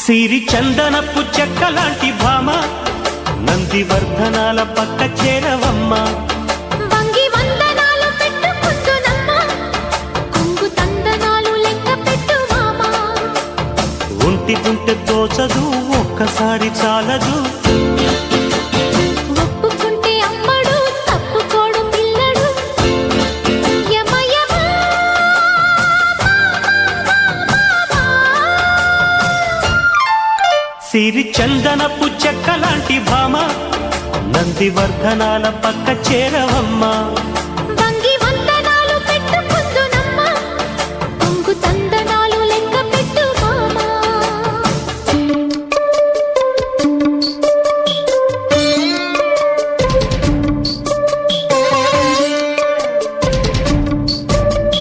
సిరి చందనపు చెక్కలాంటి భామ నందివర్ధనాల పక్క చేరవమ్మ. వంగి వందనాలు పెట్టుకుంటున్నమ్మ, కొంగు తందనాలు లెక్క పెట్టు మామా. ఒంటికుంటే తోచదు ఒక్కసారి చాలదు, ఒప్పుకుంటే అమ్మడు తప్పుకోడు పిల్లడు. యమ యమ సిరి చందనపు చెక్కలాంటి భామ నందివర్ధనాల పక్క చేరవమ్మ.